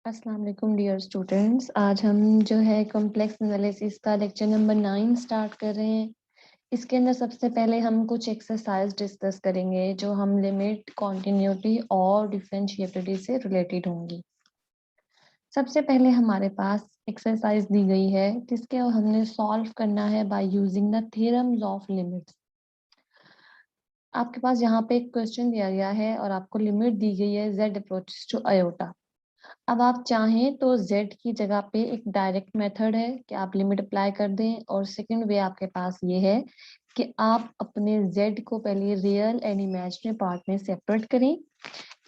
अस्सलाम वालेकुम dear students. आज हम जो है कॉम्प्लेक्स एनालिसिस का लेक्चर नंबर 9 स्टार्ट कर रहे हैं। इसके अंदर सबसे पहले हम कुछ एक्सरसाइज डिस्कस करेंगे जो हम लिमिट, कॉन्टिन्यूटी और डिफरेंशिएबिलिटी से रिलेटेड होंगी। सबसे पहले हमारे पास एक्सरसाइज दी गई है जिसके हमने सॉल्व करना है by using the theorems of limits. आपके पास यहाँ पे एक क्वेश्चन दिया गया है और आपको लिमिट दी गई है z अप्रोचेस टू आयोटा। अब आप चाहें तो z की जगह पे एक डायरेक्ट मेथड है कि आप लिमिट अप्लाई कर दें, और सेकंड वे आपके पास ये है कि आप अपने z को पहले रियल एंड इमेजिनरी पार्ट में सेपरेट करें।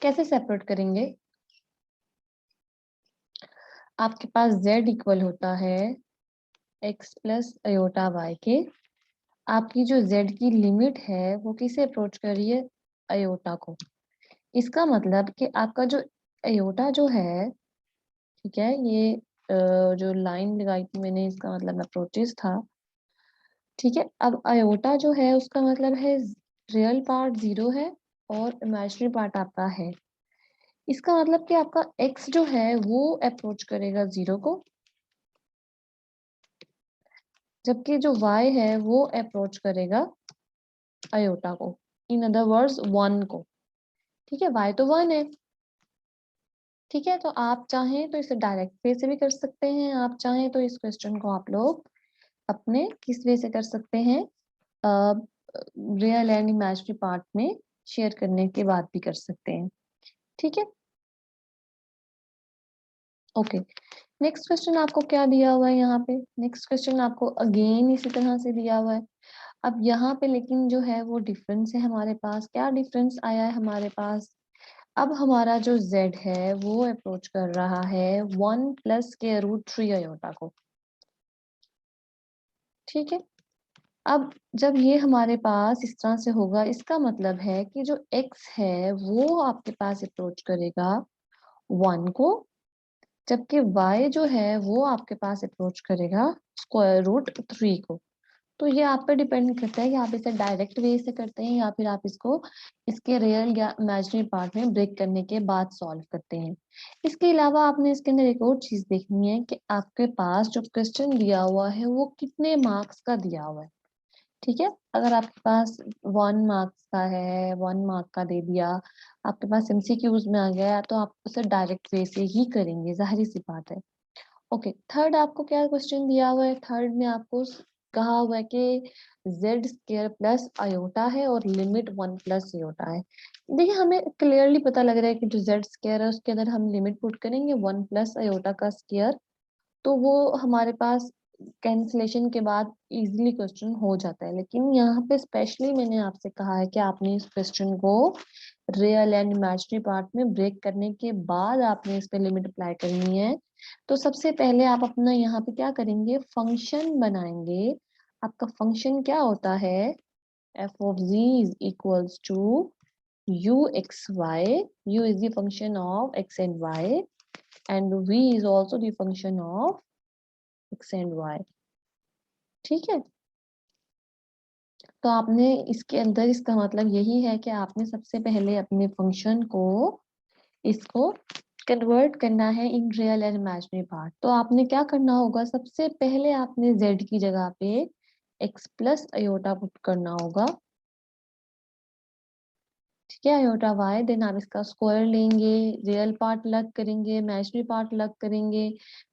कैसे सेपरेट करेंगे? आपके पास z इक्वल होता है x प्लस अयोटा y के। आपकी जो z की लिमिट है वो किसे अप्रोच कर रही है? अयोटा को। इसका मतलब कि आपका जो अयोटा जो है, ठीक है, ये जो लाइन लगाई थी मैंने, इसका मतलब अप्रोचेस था। ठीक है, अब अयोटा जो है उसका मतलब है रियल पार्ट 0 है और इमेजिनरी पार्ट आपका है। इसका मतलब कि आपका x जो है वो अप्रोच करेगा 0 को, जबकि जो y है वो अप्रोच करेगा अयोटा को, इन अदर वर्ड्स 1 को। ठीक है, y तो 1 है। ठीक है, तो आप चाहें तो इसे डायरेक्ट वे से भी कर सकते हैं, आप चाहें तो इस क्वेश्चन को आप लोग अपने किस वे से कर सकते हैं, रियल एंड इमेजिनरी पार्ट में शेयर करने के बाद भी कर सकते हैं। ठीक है, ओके। नेक्स्ट क्वेश्चन आपको क्या दिया हुआ है यहाँ पे? नेक्स्ट क्वेश्चन आपको अगेन इसी तरह से दिया हुआ है। अब यहाँ पे लेकिन जो है वो डिफरेंस है हमारे पास। क्या डिफरेंस आया है हमारे पास? अब हमारा जो z है वो अप्रोच कर रहा है 1 प्लस के रूट 3 अयोटा को। ठीक है, अब जब ये हमारे पास इस तरह से होगा, इसका मतलब है कि जो x है वो आपके पास अप्रोच करेगा 1 को, जबकि y जो है वो आपके पास अप्रोच करेगा स्क्वायर रूट 3 को। तो ये आप पे डिपेंड करता है कि आप इसे डायरेक्ट वे से करते हैं या फिर आप इसको इसके रियल या इमेजिनरी पार्ट में ब्रेक करने के बाद सॉल्व करते हैं। इसके अलावा आपने इसके अंदर एक और चीज देखनी है कि आपके पास जो क्वेश्चन दिया हुआ है वो कितने मार्क्स का दिया हुआ है। ठीक है, अगर आपके पास 1 मार्क्स का है, 1 मार्क का दे दिया, आपके पास एमसीक्यूज में आ गया, तो आप उसे डायरेक्ट वे से ही करेंगे, जाहिर सी बात है। ओके, थर्ड आपको क्या क्वेश्चन दिया हुआ है? थर्ड में आपको कहा हुआ है कि जेड स्क्वायर प्लस आयोटा है और लिमिट 1 प्लस आयोटा है। देखिए, हमें क्लियरली पता लग रहा है कि जो जेड स्क्वायर है उसके अंदर हम लिमिट पुट करेंगे 1 प्लस आयोटा का स्क्वायर, तो वो हमारे पास कैंसिलेशन के बाद इजीली क्वेश्चन हो जाता है। लेकिन यहाँ पे स्पेशली मैंने आपसे कहा है कि आपने इस क्वेश्चन को रियल एंड इमेजिनरी पार्ट में ब्रेक करने के बाद आपने इस पे लिमिट अप्लाई करनी है। तो सबसे पहले आप अपना यहाँ पे क्या करेंगे, फंक्शन बनाएंगे। आपका फंक्शन क्या होता है? F of G is equals to U x Y. U is the function of X and Y and v is also the function of x and y। ठीक है, तो आपने इसके अंदर, इसका मतलब यही है कि आपने सबसे पहले अपने फंक्शन को, इसको कन्वर्ट करना है in real and imaginary part. तो आपने क्या करना होगा, सबसे पहले आपने z की जगह पे x प्लस अयोटा पुट करना होगा। ठीक है, अयोटा y, देन आप इसका स्क्वायर लेंगे, रियल पार्ट अलग करेंगे, इमेजिनरी पार्ट अलग करेंगे,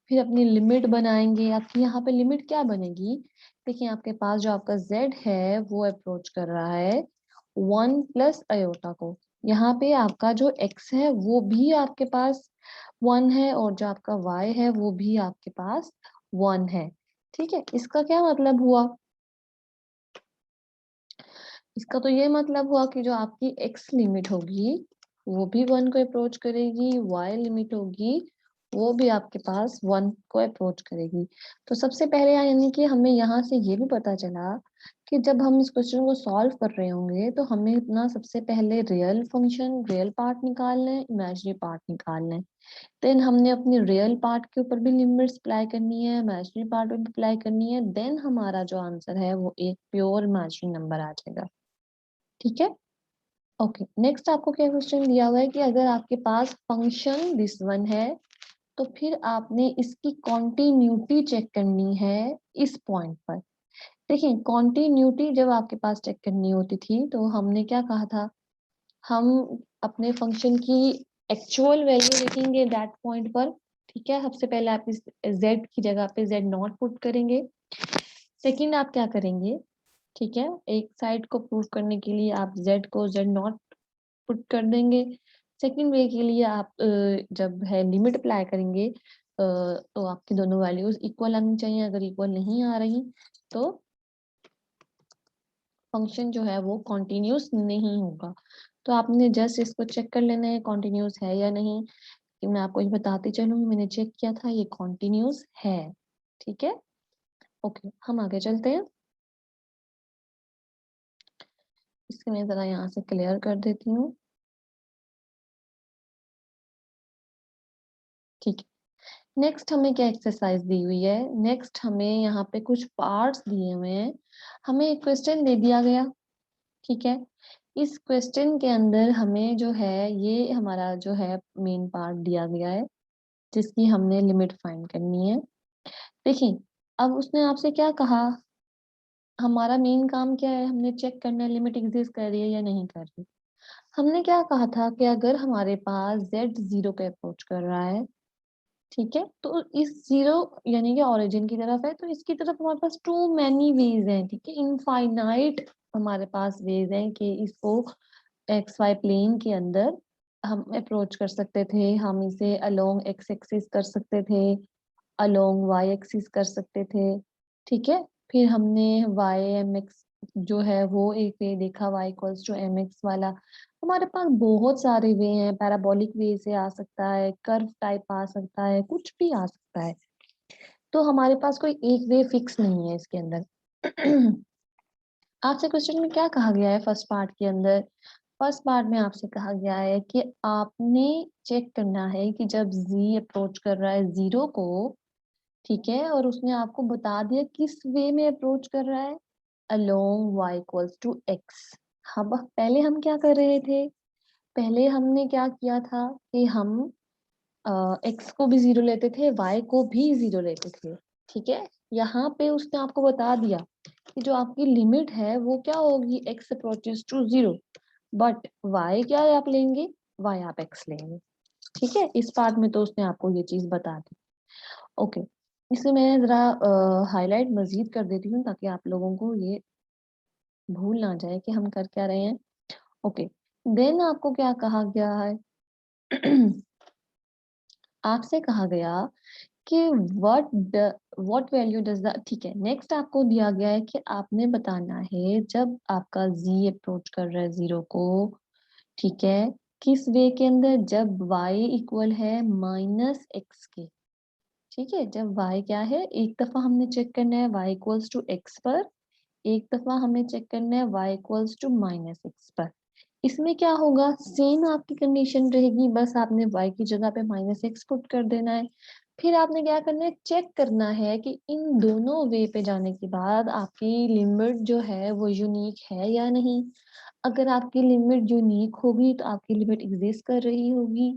फिर अपनी लिमिट बनाएंगे। आपकी यहाँ पे लिमिट क्या बनेगी? देखिए, आपके पास जो आपका z है वो अप्रोच कर रहा है 1 प्लस अयोटा को। यहाँ पे आपका जो x है वो भी आपके पास 1 है और जो आपका y है वो भी आपके पास 1 है। ठीक है, इसका क्या मतलब हुआ? इसका तो ये मतलब हुआ कि जो आपकी x लिमिट होगी वो भी 1 को अप्रोच करेगी, y लिमिट होगी वो भी आपके पास 1 को अप्रोच करेगी। तो सबसे पहले यानी कि हमें यहाँ से ये भी पता चला कि जब हम इस क्वेश्चन को सॉल्व कर रहे होंगे तो हमें अपना सबसे पहले रियल फंक्शन, रियल पार्ट निकालना है, इमेजिनरी पार्ट निकालना है। देन हमने अपनी रियल पार्ट के ऊपर भी लिमिट्स अप्लाई करनी है, इमेजिनरी पार्ट पे भी अप्लाई करनी है। देन हमारा जो आंसर है वो एक प्योर इमेजिनरी नंबर आ जाएगा। ठीक है, ओके। नेक्स्ट आपको क्या क्वेश्चन दिया हुआ है कि अगर आपके पास फंक्शन दिस वन है, तो फिर आपने इसकी कॉन्टिन्यूटी चेक करनी है इस पॉइंट पर। देखिए कॉन्टिन्यूटी जब आपके पास चेक करनी होती थी तो हमने क्या कहा था, हम अपने फंक्शन की एक्चुअल वैल्यू लिखेंगे दैट पॉइंट पर। ठीक है, सबसे पहले आप इस z की जगह पे z0 पुट करेंगे। सेकंड आप क्या करेंगे, ठीक है, एक साइड को प्रूव करने के लिए आप z को z0 पुट कर देंगे। सेकंड वे के लिए आप जब है लिमिट अप्लाई करेंगे तो आपकी दोनों वैल्यूज इक्वल आनी चाहिए। अगर इक्वल नहीं आ रही तो फंक्शन जो है वो कॉन्टिन्यूस नहीं होगा। तो आपने जस्ट इसको चेक कर लेना है कॉन्टिन्यूस है या नहीं। कि मैं आपको ये बताती चलूँ, मैंने चेक किया था, ये कॉन्टिन्यूस है। ठीक है, ओके, हम आगे चलते हैं। इसके मैं जरा यहाँ से क्लियर कर देती हूँ। ठीक है, नेक्स्ट हमें क्या एक्सरसाइज दी हुई है, नेक्स्ट हमें यहाँ पे कुछ पार्ट्स दिए हुए हैं। हमें एक क्वेश्चन दे दिया गया। ठीक है, इस क्वेश्चन के अंदर हमें जो है ये हमारा जो है मेन पार्ट दिया गया है जिसकी हमने लिमिट फाइंड करनी है। देखिए अब उसने आपसे क्या कहा, हमारा मेन काम क्या है, हमने चेक करना है लिमिट एग्जिस्ट कर रही है या नहीं कर रही। हमने क्या कहा था कि अगर हमारे पास z 0 पे अप्रोच कर रहा है, ठीक है, तो इस जीरो यानी कि ओरिजिन की तरफ है, तो इसकी तरफ हमारे पास टू मैनी वेज हैं। ठीक है, इनफाइनाइट हमारे पास वेज हैं कि इसको एक्स वाई प्लेन के अंदर हम अप्रोच कर सकते थे। हम इसे अलोंग एक्स एक्सिस कर सकते थे, अलोंग वाई एक्सिस कर सकते थे। ठीक है, फिर हमने वाई एम एक्स जो है वो एक वे देखा, Y equals to M X वाला। हमारे पास बहुत सारे वे हैं, पैराबोलिक वे से आ सकता है, कर्व टाइप आ सकता है, कुछ भी आ सकता है। तो हमारे पास कोई एक वे फिक्स नहीं है इसके अंदर। आपसे क्वेश्चन में क्या कहा गया है फर्स्ट पार्ट के अंदर, फर्स्ट पार्ट में आपसे कहा गया है कि आपने चेक करना है कि जब z अप्रोच कर रहा है जीरो को, ठीक है, और उसने आपको बता दिया किस वे में अप्रोच कर रहा है, along y equals to x। हम पहले हम क्या कर रहे थे, पहले हमने क्या किया था कि हम x को भी जीरो लेते थे, y को भी जीरो लेते थे। ठीक है, यहाँ पे उसने आपको बता दिया कि जो आपकी लिमिट है वो क्या होगी, x approaches to zero, but y क्या आप लेंगे, y आप x लेंगे। ठीक है, इस पार्ट में तो उसने आपको ये चीज बता दी। ओके, इसे मैं जरा हाईलाइट मजीद कर देती हूँ ताकि आप लोगों को ये भूल ना जाए कि हम कर क्या रहे हैं। ओके, देन आपको क्या कहा गया है, आपसे कहा गया कि व्हाट वैल्यू डज द, ठीक है, नेक्स्ट आपको दिया गया है कि आपने बताना है जब आपका z अप्रोच कर रहा है जीरो को, ठीक है, किस वे के अंदर, जब y इक्वल है माइनस एक्स के। ठीक है, जब y क्या है, एक दफा हमने चेक करना है y इक्वल्स टू एक्स पर, एक दफा हमें चेक करना है y equals to minus X पर। इसमें क्या होगा, सेम आपकी कंडीशन रहेगी, बस आपने y की जगह पे माइनस एक्स पुट कर देना है। फिर आपने क्या करना है, चेक करना है कि इन दोनों वे पे जाने के बाद आपकी लिमिट जो है वो यूनिक है या नहीं। अगर आपकी लिमिट यूनिक होगी तो आपकी लिमिट एग्जिस्ट कर रही होगी,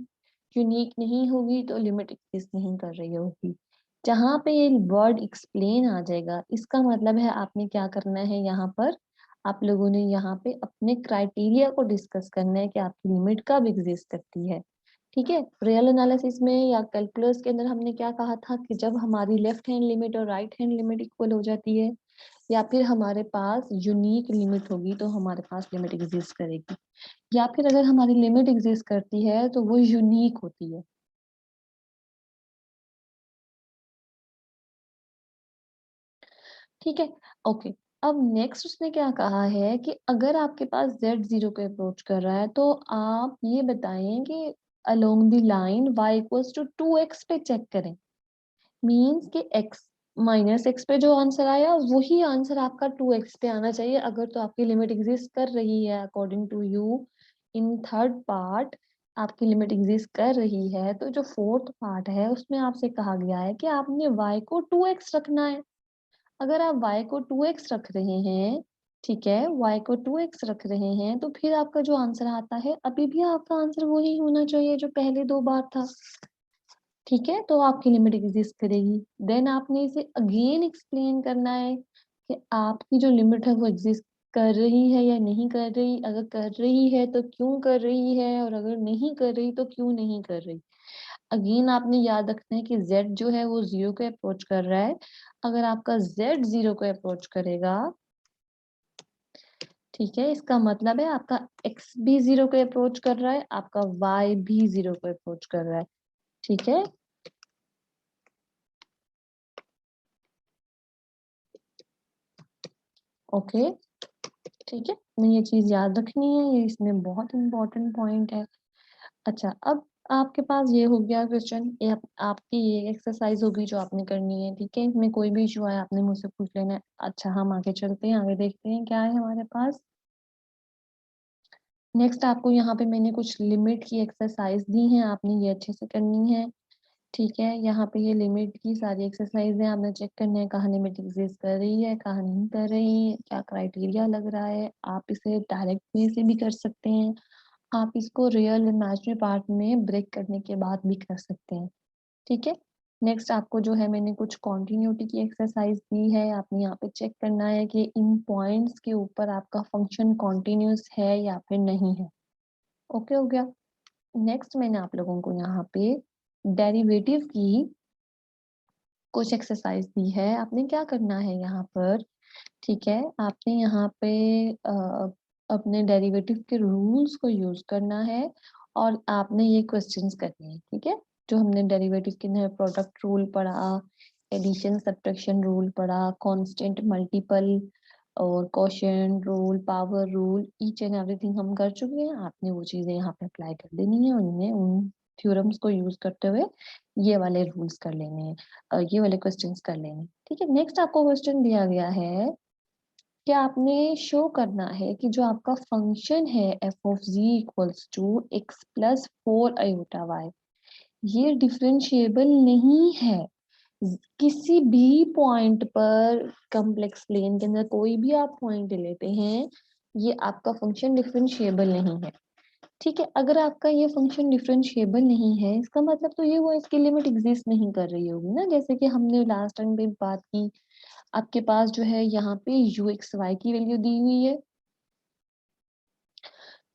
यूनिक नहीं होगी तो लिमिट एग्जिस्ट नहीं कर रही होगी। जहाँ पे ये वर्ड एक्सप्लेन आ जाएगा इसका मतलब है आपने क्या करना है, यहाँ पर आप लोगों ने यहाँ पे अपने क्राइटेरिया को डिस्कस करना है कि आपकी लिमिट कब एग्जिस्ट करती है। ठीक है, रियल एनालिसिस में या कैलकुलस के अंदर हमने क्या कहा था कि जब हमारी लेफ्ट हैंड लिमिट और राइट हैंड लिमिट इक्वल हो जाती है या फिर हमारे पास यूनिक लिमिट होगी तो हमारे पास लिमिट एग्जिस्ट करेगी, या फिर अगर हमारी लिमिट एग्जिस्ट करती है तो वो यूनिक होती है। ठीक है, ओके, अब नेक्स्ट उसने क्या कहा है कि अगर आपके पास z जीरो पे अप्रोच कर रहा है तो आप ये बताएं कि along the line y equals to 2x पे चेक करें। मीन्स कि x माइनस एक्स पे जो आंसर आया वही आंसर आपका 2x पे आना चाहिए, अगर तो आपकी लिमिट एग्जिस्ट कर रही है according to you. In third part आपकी लिमिट एग्जिस्ट कर रही है, तो जो फोर्थ पार्ट है उसमें आपसे कहा गया है कि आपने y को 2x रखना है। अगर आप y को 2x रख रहे हैं, ठीक है, y को 2x रख रहे हैं, तो फिर आपका जो आंसर आता है अभी भी आपका आंसर वही होना चाहिए जो पहले दो बार था। ठीक है, तो आपकी लिमिट एग्जिस्ट करेगी। देन आपने इसे अगेन एक्सप्लेन करना है कि आपकी जो लिमिट है वो एग्जिस्ट कर रही है या नहीं कर रही। अगर कर रही है तो क्यों कर रही है, और अगर नहीं कर रही तो क्यों नहीं कर रही। अगेन आपने याद रखना है कि z जो है वो 0 को अप्रोच कर रहा है। अगर आपका z 0 को अप्रोच करेगा, ठीक है, इसका मतलब है आपका x भी 0 को अप्रोच कर रहा है, आपका y भी 0 को अप्रोच कर रहा है। ठीक है, ओके, ठीक है, नहीं ये चीज याद रखनी है, ये इसमें बहुत इंपॉर्टेंट पॉइंट है। अच्छा, अब आपके पास ये हो गया क्वेश्चन, ये आपकी ये एक्सरसाइज होगी जो आपने करनी है। ठीक है, इसमें कोई भी इशू आया आपने मुझसे पूछ लेना है। अच्छा, हम आगे चलते हैं, आगे देखते हैं क्या है हमारे पास। नेक्स्ट आपको यहाँ पे मैंने कुछ लिमिट की एक्सरसाइज दी है, आपने ये अच्छे से करनी है। ठीक है, यहाँ पे ये लिमिट की सारी एक्सरसाइज है, आपने चेक करना है कहाँ लिमिट एग्जिस्ट कर रही है, कहाँ नहीं कर रही, क्या क्राइटेरिया लग रहा है। आप इसे डायरेक्ट वे से भी कर सकते हैं, आप इसको रियल इमेजिनरी पार्ट में ब्रेक करने के बाद भी कर सकते हैं। ठीक है, नेक्स्ट आपको जो है मैंने कुछ कॉन्टिन्यूटी की एक्सरसाइज दी है, आपने यहाँ पे चेक करना है कि इन पॉइंट्स के ऊपर आपका फंक्शन कॉन्टिन्यूस है या फिर नहीं है। ओके हो गया। नेक्स्ट मैंने आप लोगों को यहाँ पे डेरिवेटिव की कुछ एक्सरसाइज दी है। आपने क्या करना है यहाँ पर, ठीक है, आपने यहाँ पे अपने डेरिवेटिव के रूल्स को यूज करना है और आपने ये क्वेश्चंस करने हैं। ठीक है, जो हमने डेरिवेटिव के अंदर प्रोडक्ट रूल पढ़ा, एडिशन सब्ट्रैक्शन रूल पढ़ा, कांस्टेंट मल्टीपल और quotient rule, power rule, each and everything हम कर चुके हैं। आपने वो चीजें यहाँ पे अप्लाई कर देनी है, उनमें उन थ्योरम्स को यूज करते हुए ये वाले रूल्स कर लेने हैं, ये वाले क्वेश्चंस कर लेने हैं। ठीक है, नेक्स्ट आपको क्वेश्चन दिया गया है कि आपने शो करना है कि जो आपका फंक्शन है F of G equals to X plus 4 i/y, ये डिफरेंशिएबल नहीं है। किसी भी पॉइंट पर कॉम्प्लेक्स प्लेन के अंदर कोई भी आप पॉइंट लेते हैं, ये आपका फंक्शन डिफरेंशिएबल नहीं है। ठीक है, अगर आपका ये फंक्शन डिफरेंशिएबल नहीं है, इसका मतलब तो ये हुआ इसकी लिमिट एग्जिस्ट नहीं कर रही होगी ना, जैसे कि हमने लास्ट टाइम पे बात की। आपके पास जो है यहाँ पे यू एक्स वाई की वैल्यू दी हुई है।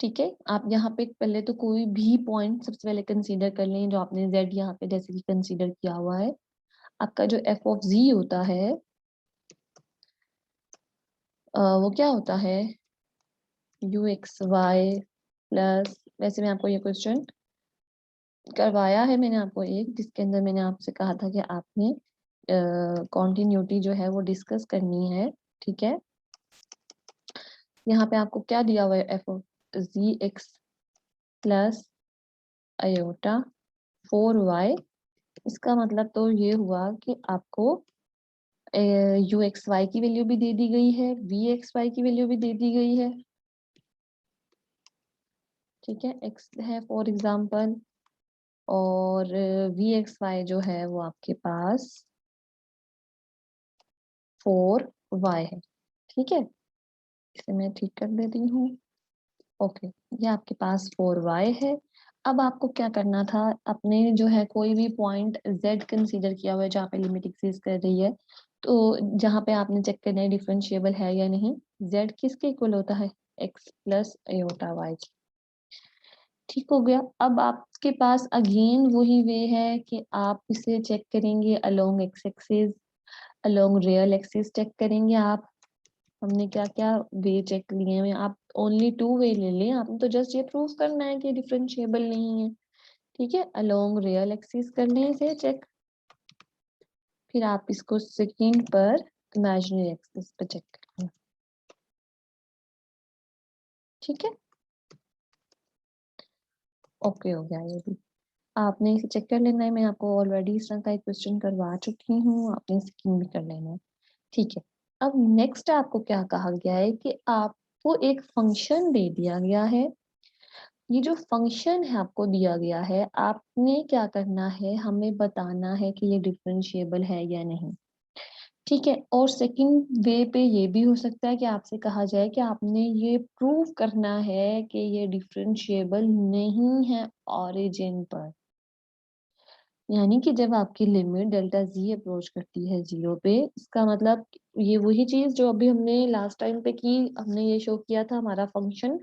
ठीक है, आप यहाँ पे पहले तो कोई भी पॉइंट सबसे पहले कंसीडर कर लें, जो आपने जेड यहाँ पे जैसे कि कंसीडर किया हुआ है। आपका जो एफ ऑफ जी होता है वो क्या होता है, यू एक्स वाई प्लस, वैसे मैं आपको ये क्वेश्चन करवाया है मैंने आपको एक, जिसके अंदर मैंने आपसे कहा था कि आपने कॉन्टिन्यूटी जो है वो डिस्कस करनी है। ठीक है, यहाँ पे आपको क्या दिया हुआ है, F of G X plus iota 4y। इसका मतलब तो ये हुआ कि आपको यू एक्स वाई की वैल्यू भी दे दी गई है, वी एक्स वाई की वैल्यू भी दे दी गई है। ठीक है, एक्स है फॉर एग्जाम्पल, और वी एक्स वाई जो है वो आपके पास 4y है। ठीक है, इसे मैं ठीक कर देती हूँ। ओके, ये आपके पास 4y है। अब आपको क्या करना था, अपने जो है कोई भी पॉइंट z कंसीडर किया हुआ है जहाँ पे लिमिट एग्जिस्ट कर रही है, तो जहाँ पे आपने चेक करना है डिफरेंशिएबल है या नहीं। z किसके इक्वल होता है, x प्लस आयोटा y। ठीक हो गया। अब आपके पास अगेन वही वे है कि आप इसे चेक करेंगे along X axis, along real axis check करेंगे आप। हमने क्या क्या वे चेक लिए हैं, आप ओनली 2 वे ले लें, आपने तो जस्ट ये प्रूव करना है कि डिफरेंशिएबल नहीं है। ठीक है, अलोंग रियल एक्सिस करने से चेक, फिर आप इसको सेकंड पर इमेजिनरी एक्सिस पे चेक करेंगे। ठीक है, ओके हो गया ये भी। आपने इसे चेक कर लेना है, मैं आपको ऑलरेडी इस तरह का एक क्वेश्चन करवा चुकी हूँ, आपने सेकंड भी कर लेना है। ठीक है, अब नेक्स्ट आपको क्या कहा गया है कि आपको एक फंक्शन दे दिया गया है। ये जो फंक्शन है आपको दिया गया है, आपने क्या करना है, हमें बताना है कि ये डिफरेंशिएबल है या नहीं। ठीक है, और सेकंड वे पे ये भी हो सकता है कि आपसे कहा जाए कि आपने ये प्रूव करना है कि ये डिफरेंशिएबल नहीं है ओरिजिन पर। यानी कि जब आपकी लिमिट डेल्टा जी अप्रोच करती है 0 पे, इसका मतलब ये वही चीज जो अभी हमने लास्ट टाइम पे की, हमने ये शो किया था हमारा फंक्शन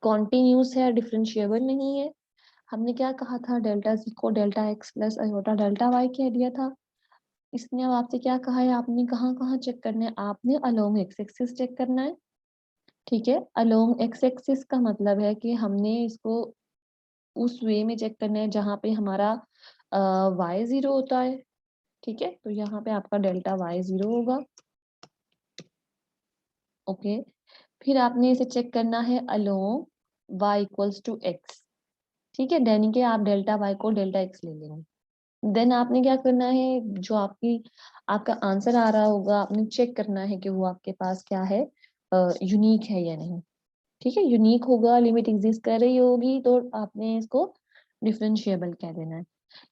कॉन्टिन्यूस है, डिफरेंशिएबल नहीं है। हमने क्या कहा था, डेल्टा जी को delta X plus iota delta Y कह दिया था। इसने अब आपसे क्या कहा है, आपने कहाँ कहाँ चेक करना है, आपने अलोंग एक्स एक्सिस चेक करना है। ठीक है, अलोंग एक्स एक्सिस का मतलब है कि हमने इसको उस वे में चेक करना है जहाँ पे हमारा वाई जीरो होता है। ठीक है, तो यहाँ पे आपका डेल्टा वाई जीरो होगा। ओके, फिर आपने इसे चेक करना है along Y equals to X. ठीक है, यानी कि आप डेल्टा वाई को डेल्टा एक्स ले लेंगे। देन आपने क्या करना है, जो आपका आंसर आ रहा होगा, आपने चेक करना है कि वो आपके पास क्या है, यूनिक है या नहीं। ठीक है, यूनिक होगा, लिमिट एग्जिस्ट कर रही होगी, तो आपने इसको डिफरेंशिएबल कह देना है।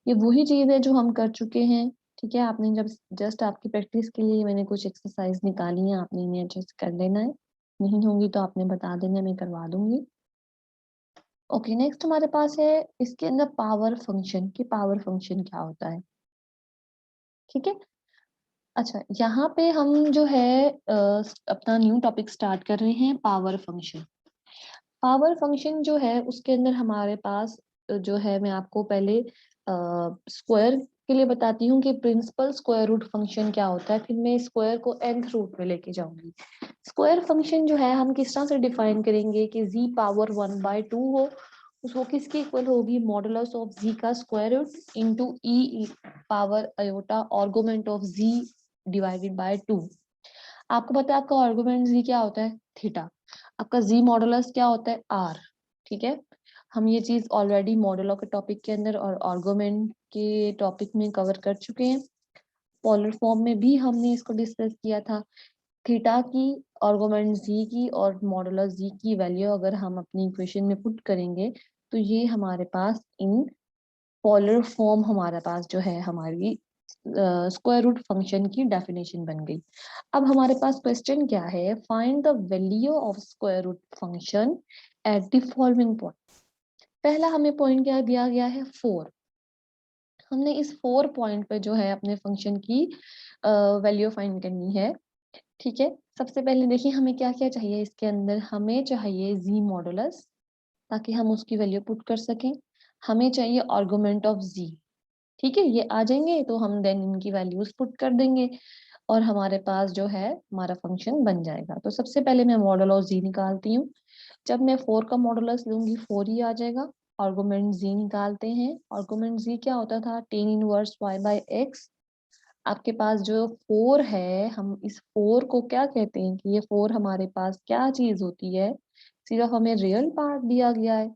ये वही चीज है जो हम कर चुके हैं। ठीक है, आपने जब जस्ट आपकी प्रैक्टिस के लिए मैंने कुछ एक्सरसाइज निकाली है, आपने इन्हें अच्छे से कर लेना है। नहीं होंगी तो आपने बता देना, मैं करवा दूंगी। ओके, नेक्स्ट हमारे पास है इसके अंदर पावर फंक्शन, की पावर फंक्शन क्या होता है। ठीक है, अच्छा यहाँ पे हम जो है अपना न्यू टॉपिक स्टार्ट कर रहे हैं, पावर फंक्शन। पावर फंक्शन जो है उसके अंदर हमारे पास जो है, मैं आपको पहले स्क्वायर के लिए बताती हूँ कि प्रिंसिपल स्क्वायर रूट फंक्शन क्या होता है, फिर मैं स्क्वायर को nth रूट में लेके जाऊंगी। स्क्वायर फंक्शन जो है हम किस तरह से डिफाइन करेंगे कि z पावर 1/2 हो, उसको किसके इक्वल होगी, मॉडुलस ऑफ z का square root into E power iota argument of z divided by 2। आपको पता है आपका आर्गुमेंट z क्या होता है, थीटा। आपका z मॉडुलस क्या होता है, r। ठीक है, हम ये चीज ऑलरेडी मॉडुलो के टॉपिक के अंदर और आर्गुमेंट के टॉपिक में कवर कर चुके हैं। पोलर फॉर्म में भी हमने इसको डिस्कस किया था। थीटा की, आर्गुमेंट z की और मॉडुलस z की वैल्यू अगर हम अपनी इक्वेशन में पुट करेंगे, तो ये हमारे पास इन पोलर फॉर्म हमारे पास जो है हमारी स्क्वायर रूट फंक्शन की डेफिनेशन बन गई। अब हमारे पास क्वेश्चन क्या है, find the value of square root function at the following point. पहला हमें पॉइंट क्या दिया गया है, 4। हमने इस 4 पॉइंट पे जो है अपने फंक्शन की वैल्यू फाइंड करनी है। ठीक है, सबसे पहले देखिए हमें क्या क्या चाहिए, इसके अंदर हमें चाहिए z मॉडुलस, ताकि हम उसकी वैल्यू पुट कर सकें। हमें चाहिए आर्गुमेंट ऑफ z। ठीक है, ये आ जाएंगे तो हम देन इनकी वैल्यूज पुट कर देंगे और हमारे पास जो है हमारा फंक्शन बन जाएगा। तो सबसे पहले मैं मॉडल ऑफ जी निकालती हूँ। जब मैं 4 का मॉडुलस लूंगी 4 ही आ जाएगा। आर्गुमेंट जी निकालते हैं, आर्गुमेंट जी क्या होता था, tan inverse Y by X. आपके पास जो 4 है, हम इस 4 को क्या कहते हैं कि ये 4 हमारे पास क्या चीज होती है, सिर्फ हमें रियल पार्ट दिया गया है।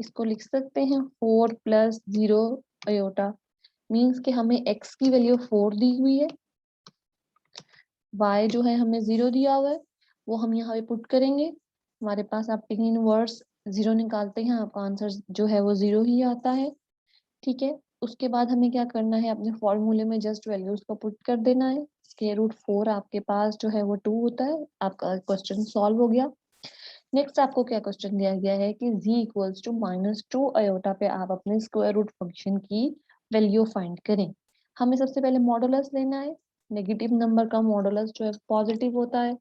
इसको लिख सकते हैं 4 प्लस 0 अयोटा, मीन्स कि हमें x की वैल्यू 4 दी हुई है, y जो है हमें 0 दिया हुआ है, वो हम यहाँ पे पुट करेंगे। हमारे पास आप टेन इनवर्स 0 निकालते हैं, आपका आंसर जो है वो 0 ही आता है। ठीक है, उसके बाद हमें क्या करना है, अपने फॉर्मूले में जस्ट वैल्यूज को पुट कर देना है। स्क्वायर रूट 4 आपके पास जो है वो 2 होता है। आपका क्वेश्चन सॉल्व हो गया। नेक्स्ट आपको क्या क्वेश्चन दिया गया है कि z इक्वल्स टू -2 अयोटा पे आप अपने स्क्वायर रूट फंक्शन की वैल्यू फाइंड करें। हमें सबसे पहले मॉडुलस लेना है। नेगेटिव नंबर का मॉडुलस जो है पॉजिटिव होता है,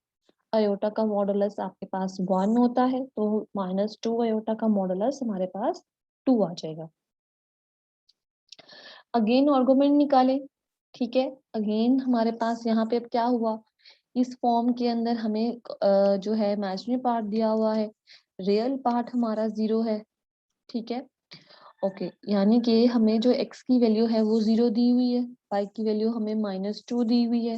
अयोटा का मॉडुलस आपके पास 1 होता है, तो -2 अयोटा का मॉडुलस हमारे पास 2 आ जाएगा। अगेन आर्गुमेंट निकालें। ठीक है, अगेन हमारे पास यहाँ पे अब क्या हुआ, इस फॉर्म के अंदर हमें जो है इमेजिनरी पार्ट दिया हुआ है, रियल पार्ट हमारा 0 है। ठीक है, ओके, यानी कि हमें जो x की वैल्यू है वो 0 दी हुई है, y की वैल्यू हमें -2 दी हुई है।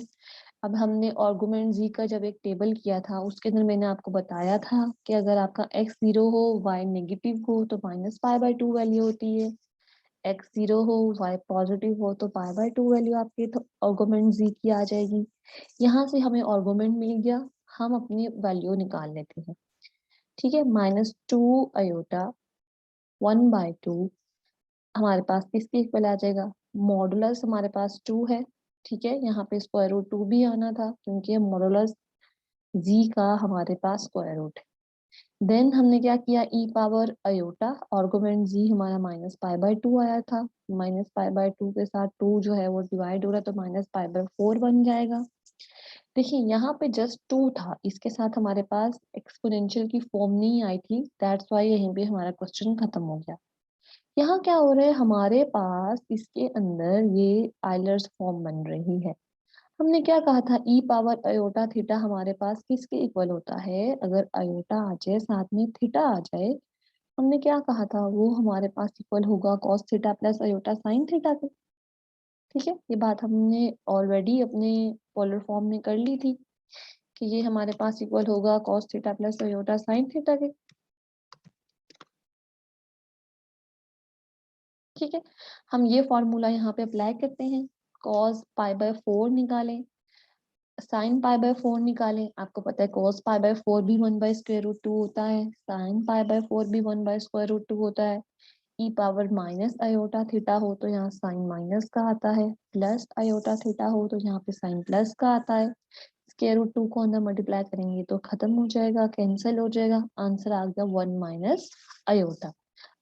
अब हमने आर्गुमेंट z का जब एक टेबल किया था, उसके अंदर मैंने आपको बताया था कि अगर आपका x 0 हो, y नेगेटिव हो, तो -π/2 वैल्यू होती है। x 0 हो, y पॉजिटिव हो, तो π/2 वैल्यू आपके तो आर्गुमेंट z की आ जाएगी। यहाँ से हमें आर्गुमेंट मिल गया, हम अपनी वैल्यू निकाल लेते हैं। ठीक है, -2 अयोटा 1/2 हमारे पास किसके इक्वल आ जाएगा, मॉडुलस हमारे पास 2 है। ठीक है, यहाँ पे स्क्वायर रूट 2 भी आना था क्योंकि मॉडुलस जी का हमारे पास स्क्वायर रूट है। देन हमने क्या किया, ई पावर अयोटा, आर्गुमेंट जी हमारा -π/2 आया था, -π/2 के साथ 2 जो है वो डिवाइड हो रहा है तो -π/4 बन जाएगा। देखिए यहाँ पे जस्ट 2 था, इसके साथ हमारे पास एक्सपोनेंशियल की फॉर्म नहीं आई थी, दैट्स वाई यहीं पे हमारा क्वेश्चन खत्म हो गया। यहाँ क्या हो रहा है, हमारे पास इसके अंदर ये आइलर्स फॉर्म बन रही है। हमने क्या कहा था, ई पावर अयोटा थीटा हमारे पास किसके इक्वल होता है, अगर अयोटा आ जाए साथ में थीटा आ जाए, हमने क्या कहा था, वो हमारे पास इक्वल होगा cos theta plus aorta sine theta के। ठीक है, ये बात हमने ऑलरेडी अपने पोलर फॉर्म में कर ली थी कि ये हमारे पास इक्वल होगा cos theta plus aorta sine theta के। ठीक है, हम ये फॉर्मूला यहाँ पे अप्लाई करते हैं, कॉस π/4 निकालें, साइन π/4 निकालें, आपको पता है cos π/4 भी 1/√2 होता है, साइन π/4 भी 1/√2 होता है। ई पावर माइनस अयोटा थीटा हो तो यहाँ साइन माइनस का आता है, प्लस अयोटा थीटा हो तो यहाँ पे साइन प्लस का आता है। स्क्वायर रूट 2 को अंदर मल्टीप्लाई करेंगे तो खत्म हो जाएगा, कैंसिल हो जाएगा, आंसर आ गया 1 माइनस अयोटा।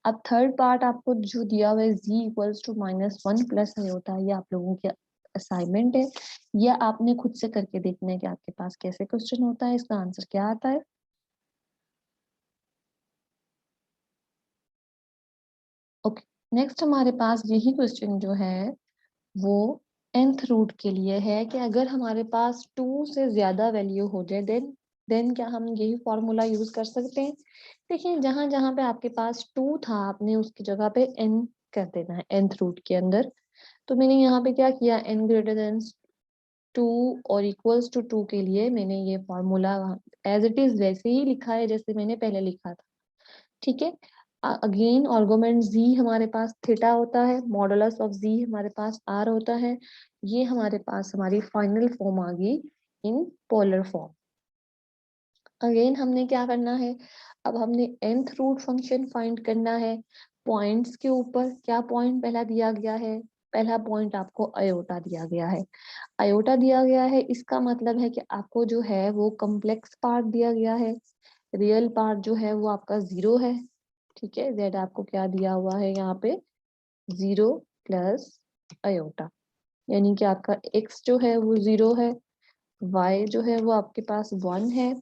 अब थर्ड पार्ट आपको जो दिया हुआ है z equals to -1 plus iota, ये आप लोगों की असाइनमेंट है, ये आपने खुद से करके देखना है कि आपके पास कैसे क्वेश्चन होता है, इसका आंसर क्या आता है। ओके, नेक्स्ट हमारे पास यही क्वेश्चन जो है वो nth रूट के लिए है कि अगर हमारे पास 2 से ज्यादा वैल्यू हो जाए देन क्या हम यही फॉर्मूला यूज कर सकते हैं। देखिए जहां जहां पे आपके पास 2 था आपने उसकी जगह पे n कर देना है nth रूट के अंदर। तो मैंने यहाँ पे क्या किया, n ग्रेटर देन 2 और इक्वल्स टू 2 के लिए मैंने ये फॉर्मूला एज इट इज वैसे ही लिखा है जैसे मैंने पहले लिखा था। ठीक है, अगेन आर्गुमेंट z हमारे पास थीटा होता है, मॉडुलस ऑफ z हमारे पास r होता है, ये हमारे पास हमारी फाइनल फॉर्म आ गई इन पोलर फॉर्म। अगेन हमने क्या करना है, अब हमने nth रूट फंक्शन फाइंड करना है। पॉइंट्स के ऊपर क्या पॉइंट पहला दिया गया है, पहला पॉइंट आपको अयोटा दिया गया है, अयोटा दिया गया है, इसका मतलब है कि आपको जो है वो कॉम्प्लेक्स पार्ट दिया गया है, रियल पार्ट जो है वो आपका 0 है। ठीक है, जेड आपको क्या दिया हुआ है यहाँ पे 0 प्लस अयोटा, यानी कि आपका x जो है वो 0 है, y जो है वो आपके पास 1 है।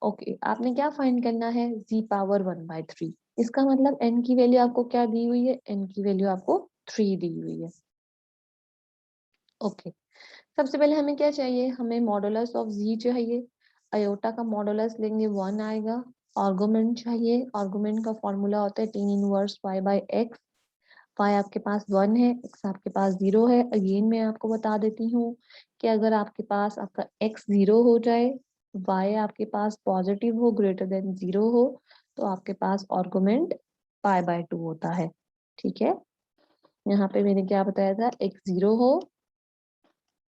ओके, आपने क्या फाइंड करना है, z पावर 1/3, इसका मतलब n की वैल्यू आपको क्या दी हुई है, n की वैल्यू आपको 3 दी हुई है। ओके, सबसे पहले हमें क्या चाहिए, हमें मॉडुलस ऑफ z चाहिए, अयोटा का मॉडुलस लेंगे 1 आएगा। आर्गुमेंट चाहिए, आर्गुमेंट का फॉर्मूला होता है tan इनवर्स y/x, y आपके पास 1 है, x आपके पास 0 है। अगेन मैं आपको बता देती हूँ कि अगर आपके पास आपका x 0 हो जाए, y आपके पास पॉजिटिव हो, ग्रेटर देन 0 हो, तो आपके पास आर्गुमेंट π/2 होता है। ठीक है, यहाँ पे मैंने क्या बताया था, x 0 हो,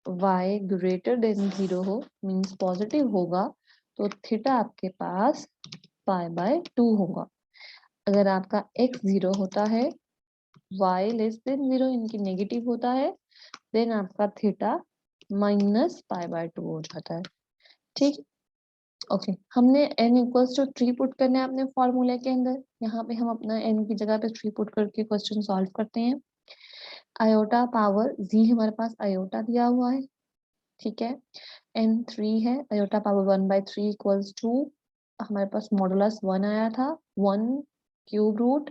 y ग्रेटर देन 0 हो, मीन्स पॉजिटिव होगा, तो थीटा आपके पास π/2 होगा। अगर आपका x 0 होता है, y लेस देन 0 इनकी नेगेटिव होता है, देन आपका थीटा -π/2 हो जाता है। ठीक, ओके, हमने n इक्वल्स टू 3 पुट करना है अपने फॉर्मूले के अंदर, यहाँ पे हम अपना n की जगह पे 3 पुट करके क्वेश्चन सॉल्व करते हैं। अयोटा पावर z हमारे पास अयोटा दिया हुआ है, ठीक है, n 3 है, अयोटा पावर 1/3 इक्वल्स टू हमारे पास मॉडुलस 1 आया था, 1 क्यूब रूट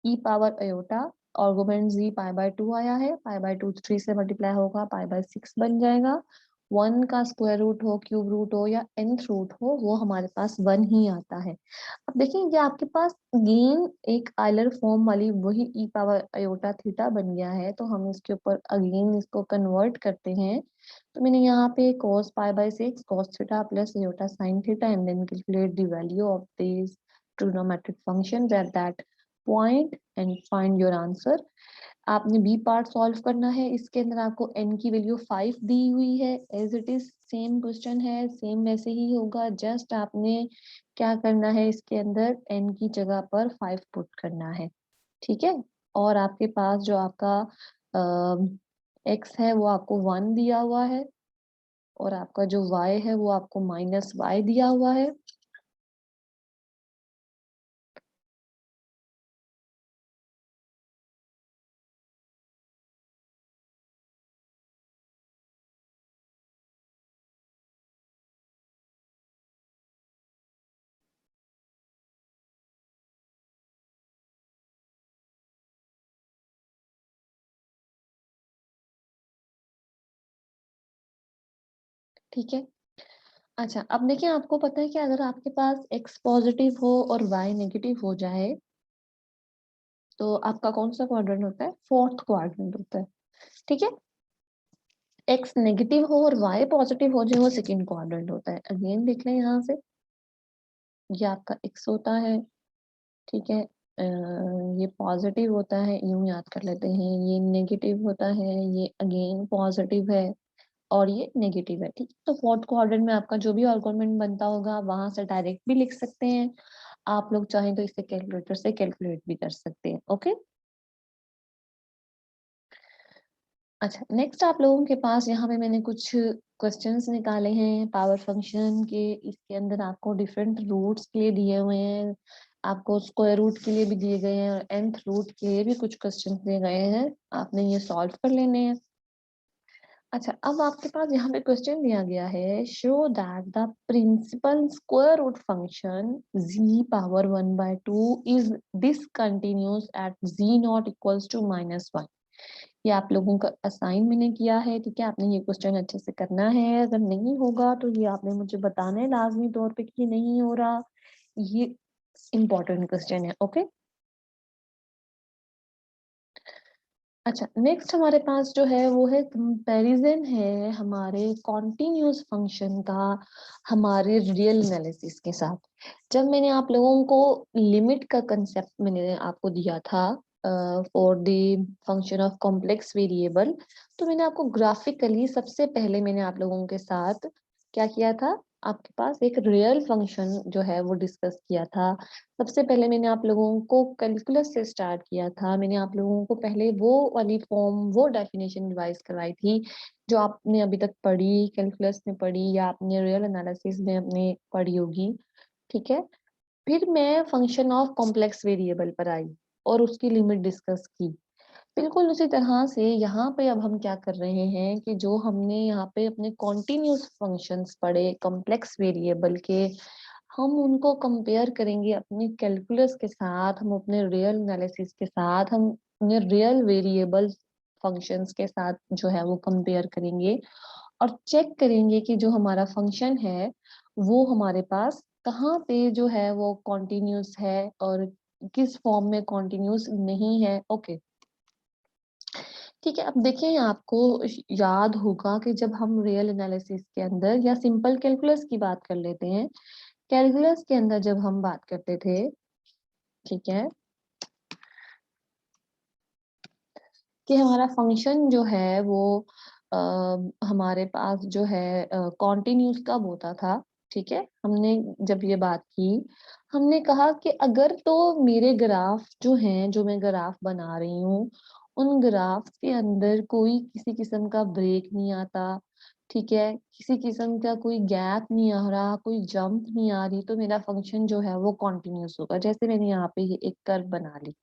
ई पावर अयोटा, आर्गुमेंट z π/2 आया है, π/2 3 से मल्टीप्लाई होगा, π/6 बन जाएगा। 1 का स्क्वायर रूट हो, क्यूब रूट हो या nth रूट हो, वो हमारे पास 1 ही आता है। अब देखिए ये आपके पास अगेन एक आइलर फॉर्म वाली वही ई पावर अयोटा थीटा बन गया है, तो हम इसके ऊपर अगेन इसको कन्वर्ट करते हैं। तो मैंने यहाँ पे cos π/6 cos theta plus iota sin theta and then calculate the value of this trigonometric functions at that point and find your answer. आपने बी पार्ट सॉल्व करना है, इसके अंदर आपको n की वैल्यू 5 दी हुई है, as it is same question है, सेम वैसे ही होगा, जस्ट आपने क्या करना है, इसके अंदर n की जगह पर 5 पुट करना है। ठीक है, और आपके पास जो आपका x है वो आपको 1 दिया हुआ है, और आपका जो y है वो आपको -y दिया हुआ है। ठीक है। अच्छा, अब देखिए आपको पता है कि अगर आपके पास x पॉजिटिव हो और y नेगेटिव हो जाए, तो आपका कौन सा क्वाड्रेंट होता है? फोर्थ क्वाड्रेंट होता है। ठीक है। x नेगेटिव हो और y पॉजिटिव हो जाए, वो सेकंड क्वाड्रेंट होता है। अगेन देख लें यहाँ से, ये आपका x होता है। ठीक है। ये पॉजिटिव होता है, यूं याद कर लेते हैं। ये नेगेटिव होता है, ये अगेन पॉजिटिव है, और ये नेगेटिव है। ठीक है। तो फोर्थ क्वाड्रेंट में आपका जो भी आर्गुमेंट बनता होगा, वहां से डायरेक्ट भी लिख सकते हैं। आप लोग चाहें तो इसे कैलकुलेटर से कैलकुलेट भी कर सकते हैं। ओके। अच्छा, नेक्स्ट आप लोगों के पास यहाँ पे मैंने कुछ क्वेश्चंस निकाले हैं पावर फंक्शन के। इसके अंदर आपको डिफरेंट रूट्स के लिए दिए हुए हैं, आपको स्क्वायर रूट के लिए भी दिए गए हैं, और nth रूट के लिए भी कुछ क्वेश्चंस दिए गए हैं। आपने ये सॉल्व कर लेने हैं। अच्छा, अब आपके पास यहाँ पे क्वेश्चन दिया गया है, show that the principal square root function z power 1/2 is discontinuous at z not equals to -1। ये आप लोगों का असाइन मैंने किया है। ठीक है। आपने ये क्वेश्चन अच्छे से करना है। अगर नहीं होगा तो ये आपने मुझे बताना है लाजमी तौर पे कि ये नहीं हो रहा। ये इम्पोर्टेंट क्वेश्चन है। ओके। अच्छा, नेक्स्ट हमारे पास जो है वो है कंपैरिजन है हमारे कॉन्टिन्यूस फंक्शन का हमारे रियल एनालिसिस के साथ। जब मैंने आप लोगों को लिमिट का कंसेप्ट मैंने आपको दिया था for the function of complex variable, तो मैंने आपको ग्राफिकली सबसे पहले मैंने आप लोगों के साथ क्या किया था, आपके पास एक रियल फंक्शन जो है वो डिस्कस किया था। सबसे पहले मैंने आप लोगों को कैलकुलस से स्टार्ट किया था। मैंने आप लोगों को पहले वो वाली फॉर्म, वो डेफिनेशन रिवाइज करवाई थी जो आपने अभी तक पढ़ी, कैलकुलस में पढ़ी या आपने रियल एनालिसिस में अपने पढ़ी होगी। ठीक है। फिर मैं फंक्शन ऑफ कॉम्प्लेक्स वेरिएबल पर आई और उसकी लिमिट डिस्कस की। बिल्कुल उसी तरह से यहाँ पे अब हम क्या कर रहे हैं कि जो हमने यहाँ पे अपने कॉन्टिन्यूस फंक्शंस पढ़े कॉम्प्लेक्स वेरिएबल के, हम उनको कंपेयर करेंगे अपने कैलकुलस के साथ, हम अपने रियल एनालिसिस के साथ, हम अपने रियल वेरिएबल फंक्शंस के साथ जो है वो कंपेयर करेंगे और चेक करेंगे कि जो हमारा फंक्शन है वो हमारे पास कहाँ पे जो है वो कॉन्टिन्यूस है और किस फॉर्म में कॉन्टिन्यूस नहीं है। ओके। ठीक है। अब देखिए आपको याद होगा कि जब हम रियल एनालिसिस के अंदर या सिंपल कैलकुलस की बात कर लेते हैं, कैलकुलस के अंदर जब हम बात करते थे, ठीक है, कि हमारा फंक्शन जो है वो आ, हमारे पास जो है कॉन्टिन्यूस कब होता था। ठीक है। हमने जब ये बात की, हमने कहा कि अगर तो मेरे ग्राफ जो हैं, जो मैं ग्राफ बना रही हूँ, उन ग्राफ के अंदर कोई किसी किस्म का ब्रेक नहीं आता, ठीक है, किसी किस्म का कोई गैप नहीं आ रहा, कोई जंप नहीं आ रही, तो मेरा फंक्शन जो है वो कॉन्टिन्यूस होगा। जैसे मैंने यहाँ पे ये एक कर्व बना ली।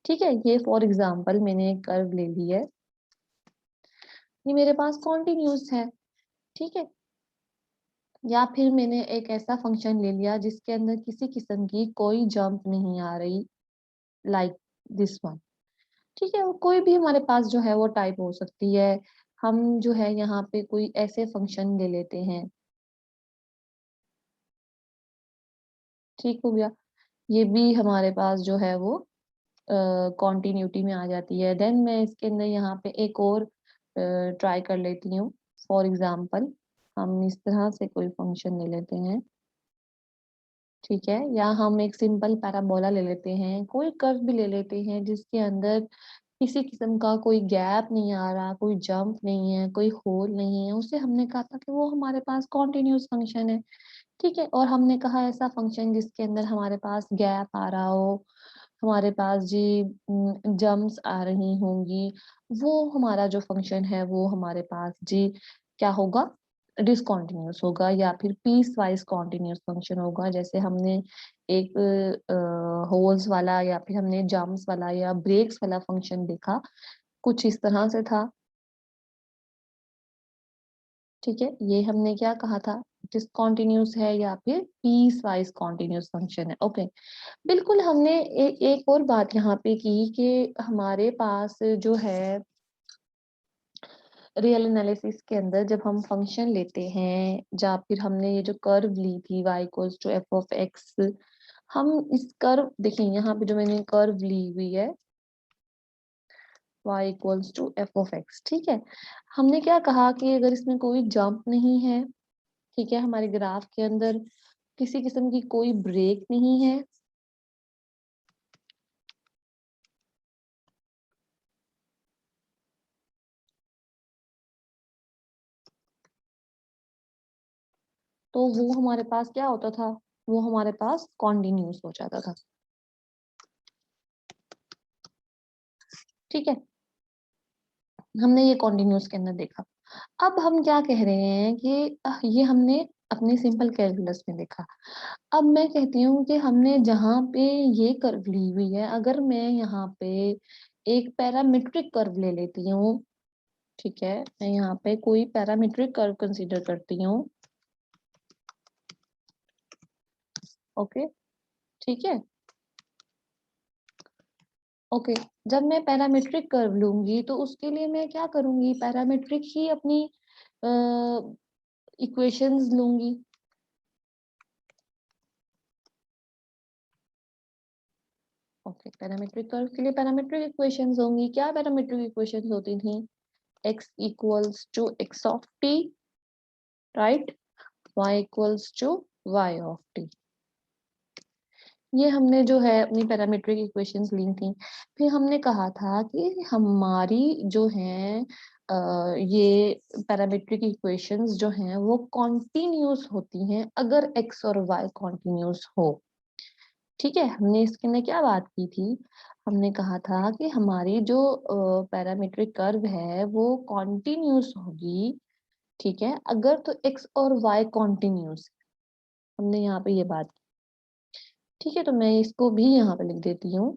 ठीक है। ये फॉर एग्जांपल मैंने एक कर्व ले ली है, ये मेरे पास कॉन्टिन्यूस है। ठीक है। या फिर मैंने एक ऐसा फंक्शन ले लिया जिसके अंदर किसी किस्म की कोई जंप नहीं आ रही, लाइक दिस वन। ठीक है। वो कोई भी हमारे पास जो है वो टाइप हो सकती है। हम जो है यहाँ पे कोई ऐसे फंक्शन ले लेते हैं। ठीक हो गया। ये भी हमारे पास जो है वो कॉन्टिन्यूटी में आ जाती है। देन मैं इसके अंदर यहाँ पे एक और ट्राई कर लेती हूँ। फॉर एग्जाम्पल हम इस तरह से कोई फंक्शन ले लेते हैं। ठीक है। या हम एक सिंपल पैराबोला ले लेते हैं, कोई कर्व भी ले लेते हैं जिसके अंदर किसी किस्म का कोई गैप नहीं आ रहा, कोई जंप नहीं है, कोई होल नहीं है, उसे हमने कहा था कि वो हमारे पास कॉन्टिन्यूस फंक्शन है। ठीक है। और हमने कहा ऐसा फंक्शन जिसके अंदर हमारे पास गैप आ रहा हो, हमारे पास जी जम्स आ रही होंगी, वो हमारा जो फंक्शन है वो हमारे पास जी क्या होगा, डिसकॉन्टिन्यूस होगा या फिर पीस वाइज कॉन्टिन्यूस फंक्शन होगा। जैसे हमने एक होल्स वाला या फिर हमने जम्स वाला या ब्रेक्स वाला फंक्शन देखा, कुछ इस तरह से था। ठीक है। ये हमने क्या कहा था, डिसकॉन्टिन्यूस है या फिर पीस वाइज कॉन्टिन्यूस फंक्शन है। ओके। बिल्कुल हमने एक और बात यहाँ पे की कि हमारे पास जो है रियल एनालिसिस के अंदर जब हम फंक्शन लेते हैं, या फिर हमने ये जो कर्व ली थी y equals to F of X, हम इस कर्व देखिए यहाँ पे जो मैंने कर्व ली हुई है y equals to F of X, ठीक है। हमने क्या कहा कि अगर इसमें कोई जंप नहीं है, ठीक है, हमारे ग्राफ के अंदर किसी किस्म की कोई ब्रेक नहीं है, तो वो हमारे पास क्या होता था, वो हमारे पास कॉन्टिन्यूस हो जाता था, ठीक है। हमने ये कॉन्टिन्यूस के अंदर देखा। अब हम क्या कह रहे हैं कि ये हमने अपने सिंपल कैलकुलस में देखा। अब मैं कहती हूँ कि हमने जहाँ पे ये कर्व ली हुई है, अगर मैं यहाँ पे एक पैरामीट्रिक कर्व ले लेती हूँ, ठीक है, मैं यहाँ पे कोई पैरामीट्रिक कर्व कंसीडर करती हूँ, ओके, ठीक है, ओके। जब मैं पैरामीट्रिक कर्व लूंगी तो उसके लिए मैं क्या करूंगी, पैरामीट्रिक ही अपनी इक्वेशंस लूंगी, ओके। पैरामीट्रिक कर्व के लिए पैरामीट्रिक इक्वेशंस होंगी। क्या पैरामीट्रिक इक्वेशंस होती थी, x equals to x of t, right, y equals to y of t। ये हमने जो है अपनी पैरामीट्रिक इक्वेशंस ली थी। फिर हमने कहा था कि हमारी जो है ये पैरामीट्रिक इक्वेशंस जो हैं वो कॉन्टिन्यूस होती हैं अगर x और y कॉन्टिन्यूस हो, ठीक है। हमने इसके अंदर क्या बात की थी, हमने कहा था कि हमारी जो पैरामीट्रिक कर्व है वो कॉन्टिन्यूस होगी, ठीक है, अगर तो x और y कॉन्टिन्यूस, हमने यहाँ पे ये बात की, ठीक है। तो मैं इसको भी यहाँ पे लिख देती हूँ,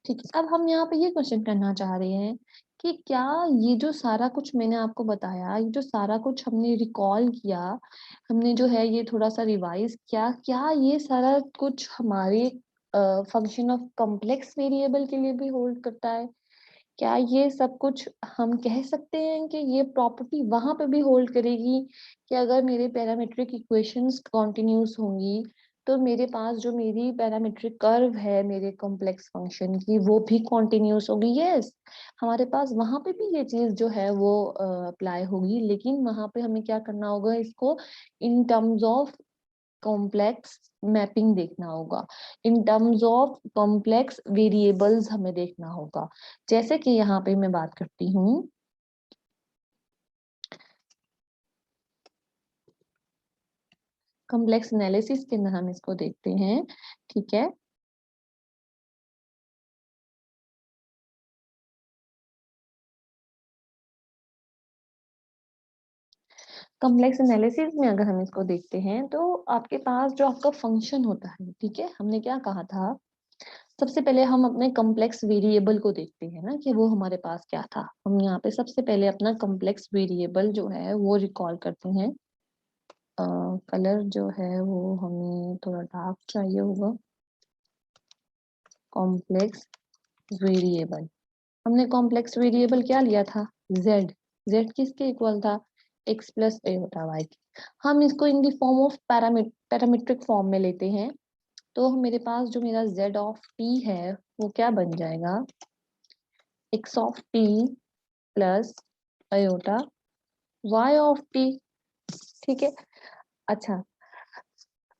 ठीक है। अब हम यहाँ पे ये क्वेश्चन करना चाह रहे हैं कि क्या ये जो सारा कुछ मैंने आपको बताया, ये जो सारा कुछ हमने रिकॉल किया, हमने जो है ये थोड़ा सा रिवाइज किया, क्या ये सारा कुछ हमारे फंक्शन ऑफ कॉम्प्लेक्स वेरिएबल के लिए भी होल्ड करता है? क्या ये सब कुछ हम कह सकते हैं कि ये प्रॉपर्टी वहां पे भी होल्ड करेगी कि अगर मेरे पैरामीट्रिक इक्वेशंस कॉन्टिन्यूस होंगी तो मेरे पास जो मेरी पैरामीट्रिक कर्व है मेरे कॉम्प्लेक्स फंक्शन की वो भी कॉन्टिन्यूस होगी? यस, हमारे पास वहां पे भी ये चीज जो है वो अप्लाई होगी, लेकिन वहां पे हमें क्या करना होगा, इसको in terms of complex mapping देखना होगा, in terms of complex variables हमें देखना होगा। जैसे कि यहाँ पे मैं बात करती हूँ, कॉम्प्लेक्स एनालिसिस के अंदर हम इसको देखते हैं, ठीक है। कॉम्प्लेक्स एनालिसिस में अगर हम इसको देखते हैं तो आपके पास जो आपका फंक्शन होता है, ठीक है, हमने क्या कहा था, सबसे पहले हम अपने कॉम्प्लेक्स वेरिएबल को देखते हैं ना कि वो हमारे पास क्या था। हम यहाँ पे सबसे पहले अपना कॉम्प्लेक्स वेरिएबल जो है वो रिकॉल करते हैं। कलर जो है वो हमें थोड़ा डार्क चाहिए होगा। कॉम्प्लेक्स वेरिएबल, हमने कॉम्प्लेक्स वेरिएबल क्या लिया था, z। z किसके इक्वल था, x प्लस ए होता y की। हम इसको in the form of parametric form में लेते हैं, तो मेरे पास जो मेरा z ऑफ t है वो क्या बन जाएगा, x of t plus iota y of t, ठीक है। अच्छा,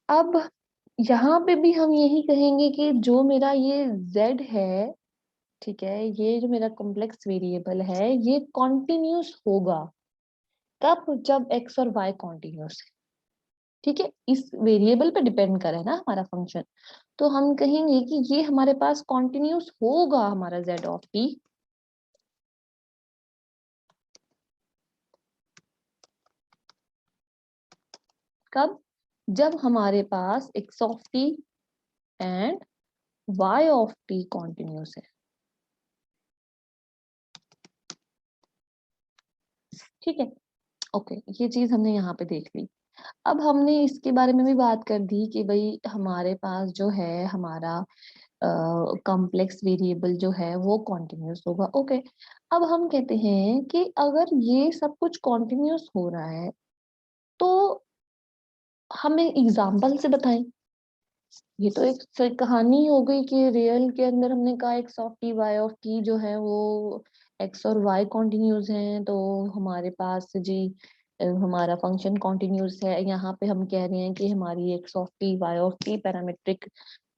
अब यहाँ पे भी हम यही कहेंगे कि जो मेरा ये z है, ठीक है, ये जो मेरा कॉम्प्लेक्स वेरिएबल है ये कॉन्टिन्यूस होगा कब, जब x और y कॉन्टिन्यूस है, ठीक है। इस वेरिएबल पे डिपेंड करे ना हमारा फंक्शन, तो हम कहेंगे कि ये हमारे पास कॉन्टिन्यूस होगा हमारा z ऑफ t कब, जब हमारे पास x of t and y of t continuous है, ठीक है, ओके। ये चीज हमने यहाँ पे देख ली। अब हमने इसके बारे में भी बात कर दी कि भाई हमारे पास जो है हमारा कॉम्प्लेक्स वेरिएबल जो है वो कॉन्टिन्यूस होगा। ओके, अब हम कहते हैं कि अगर ये सब कुछ कॉन्टिन्यूस हो रहा है तो हम एक एग्जाम्पल से बताएं। ये तो एक कहानी हो गई कि रियल के अंदर हमने कहा X of T Y of T जो है वो एक्स और वाई कॉन्टिन्यूस हैं, तो हमारे पास जी हमारा फंक्शन कॉन्टिन्यूस है। यहाँ पे हम कह रहे हैं कि हमारी X of T Y of T parametric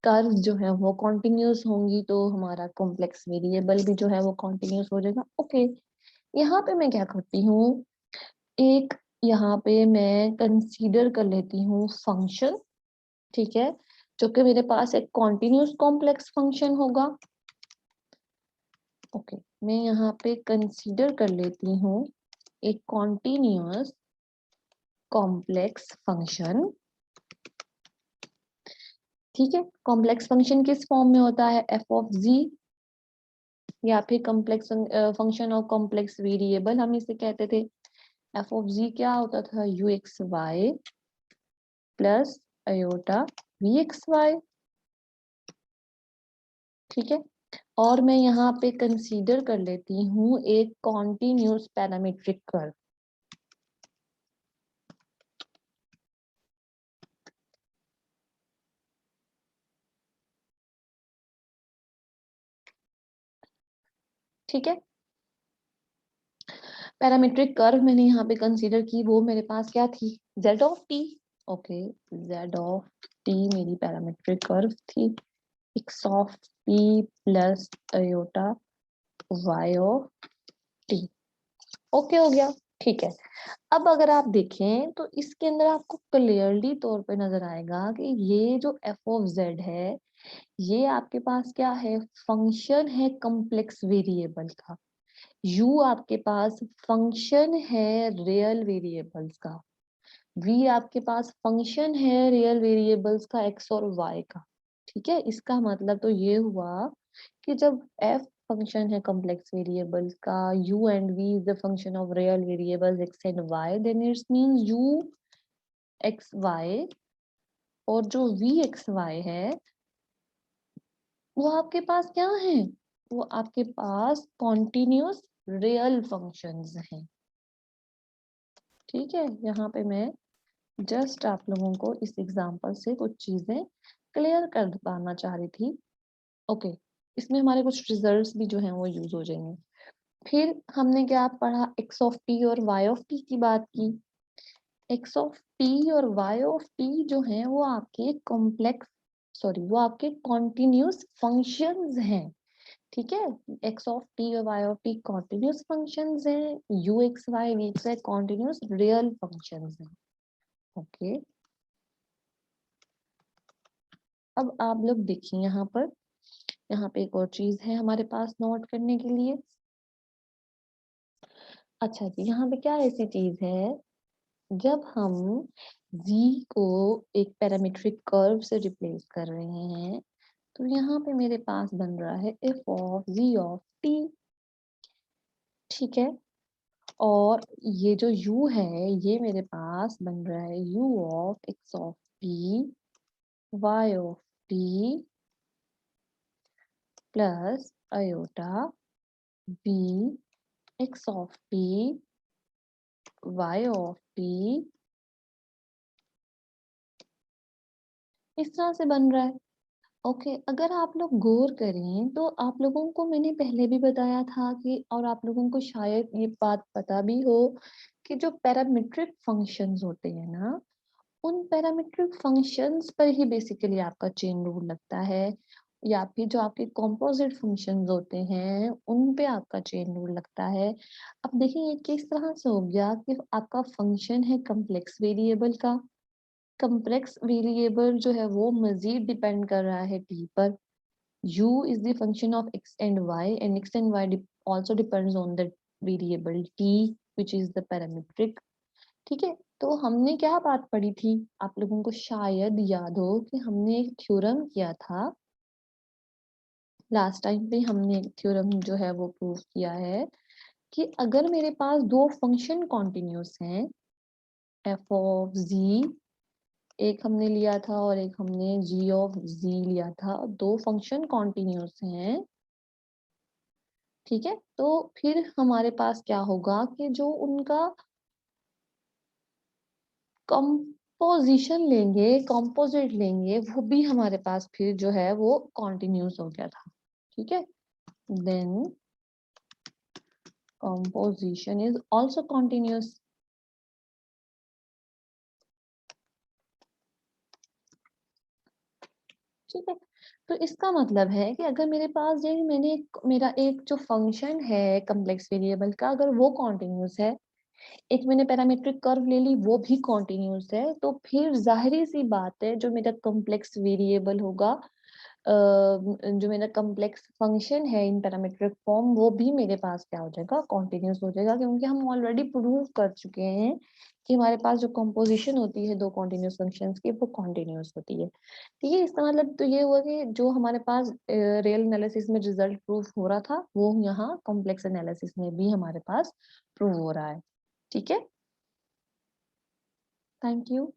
curve जो है वो कॉन्टिन्यूस होंगी, तो हमारा कॉम्प्लेक्स वेरिएबल भी जो है वो कॉन्टिन्यूस हो जाएगा। ओके, यहाँ पे मैं क्या करती हूँ, एक यहाँ पे मैं कंसीडर कर लेती हूँ फंक्शन, ठीक है, जो कि मेरे पास एक कॉन्टिन्यूस कॉम्प्लेक्स फंक्शन होगा। ओके, मैं यहाँ पे कंसीडर कर लेती हूँ एक कॉन्टिन्यूस कॉम्प्लेक्स फंक्शन, ठीक है। कॉम्प्लेक्स फंक्शन किस फॉर्म में होता है, एफ ऑफ जी, या फिर complex function of complex variable हम इसे कहते थे। एफ ऑफ जी क्या होता था, U x Y plus iota V x Y, ठीक है। और मैं यहाँ पे कंसीडर कर लेती हूँ एक कॉन्टिन्यूस पैरामीट्रिक कर्व, ठीक है। पैरामीट्रिक कर्व मैंने यहाँ पे कंसीडर की, वो मेरे पास क्या थी, Z of T. Okay, Z of T मेरी पैरामीट्रिक कर्व थी, X of T plus iota Y of T. Okay हो गया, ठीक है। अब अगर आप देखें तो इसके अंदर आपको क्लियरली तौर पे नजर आएगा कि ये जो एफ ऑफ जेड है ये आपके पास क्या है, फंक्शन है कॉम्प्लेक्स वेरिएबल का। यू आपके पास फंक्शन है रियल वेरिएबल्स का। वी आपके पास फंक्शन है रियल वेरिएबल्स का एक्स और वाई का, ठीक है। इसका मतलब तो ये हुआ कि जब एफ फंक्शन है कॉम्प्लेक्स वेरिएबल्स का, U and V is the function of real variables X and Y, then it's means U x Y और जो वी एक्स वाई है वो आपके पास क्या है, वो आपके पास कॉन्टिन्यूस रियल फंक्शंस हैं, ठीक है। यहाँ पे मैं जस्ट आप लोगों को इस एग्जांपल से कुछ चीजें क्लियर कर पाना चाह रही थी। ओके, इसमें हमारे कुछ रिजल्ट्स भी जो हैं वो यूज हो जाएंगे। फिर हमने क्या पढ़ा, एक्स ऑफ टी और वाई ऑफ टी की बात की। एक्स ऑफ टी और वाई ऑफ टी जो हैं वो आपके कॉम्प्लेक्स, सॉरी वो आपके कॉन्टिन्यूस फंक्शंस हैं, ठीक है। एक्स ऑफ टी और y of t continuous functions हैं, u x y v x y continuous real functions हैं। ओके, अब आप लोग देखिए यहाँ पे एक और चीज है हमारे पास नोट करने के लिए। अच्छा जी, यहाँ पे क्या ऐसी चीज है, जब हम z को एक पैरामीट्रिक कर्व से रिप्लेस कर रहे हैं तो यहाँ पे मेरे पास बन रहा है F of G of T, ठीक है। और ये जो u है ये मेरे पास बन रहा है u of X of T Y of T plus iota b X of T Y of T, इस तरह से बन रहा है। ओके, अगर आप लोग गौर करें तो आप लोगों को मैंने पहले भी बताया था कि, और आप लोगों को शायद ये बात पता भी हो कि जो पैरामीट्रिक फंक्शंस होते हैं ना, उन पैरामीट्रिक फंक्शंस पर ही बेसिकली आपका चेन रूल लगता है, या फिर जो आपके कॉम्पोजिट फंक्शंस होते हैं उन पे आपका चेन रूल लगता है। अब देखिए ये किस तरह से हो गया कि आपका फंक्शन है कॉम्प्लेक्स वेरिएबल का, कॉम्प्लेक्स वेरिएबल जो है वो मजीद डिपेंड कर रहा है टी पर। u is the function of x and y and x and y also depends on the variable t which is the parametric, ठीक है। तो हमने क्या बात पढ़ी थी, आप लोगों को शायद याद हो कि हमने एक थ्योरम किया था लास्ट टाइम पे, हमने एक थ्योरम जो है वो प्रूव किया है कि अगर मेरे पास दो फंक्शन कॉन्टिन्यूस हैं एफ ऑफ जी एक हमने लिया था और एक हमने जी ऑफ जी लिया था, दो फंक्शन कॉन्टिन्यूस हैं। ठीक है, तो फिर हमारे पास क्या होगा कि जो उनका कंपोजिशन लेंगे, कंपोजिट लेंगे, वो भी हमारे पास फिर जो है वो कॉन्टिन्यूस हो गया था। ठीक है, then composition is also continuous। ठीक है, तो इसका मतलब है कि अगर मेरे पास ये मेरा एक जो फंक्शन है कम्प्लेक्स वेरिएबल का, अगर वो कॉन्टिन्यूस है, एक मैंने पैरामीट्रिक कर्व ले ली वो भी कॉन्टिन्यूस है, तो फिर जाहिर सी बात है जो मेरा कम्प्लेक्स वेरिएबल होगा, जो मेरा कम्प्लेक्स फंक्शन है इन पैरामीट्रिक फॉर्म, वो भी मेरे पास क्या हो जाएगा, कॉन्टिन्यूस हो जाएगा, क्योंकि हम ऑलरेडी प्रूव कर चुके हैं कि हमारे पास जो कंपोजिशन होती है दो कॉन्टिन्यूस फंक्शंस की, वो कॉन्टिन्यूस होती है। ठीक है, इसका मतलब तो ये हुआ कि जो हमारे पास रियल एनालिसिस में रिजल्ट प्रूव हो रहा था, वो यहाँ कॉम्प्लेक्स एनालिसिस में भी हमारे पास प्रूव हो रहा है। ठीक है, थैंक यू।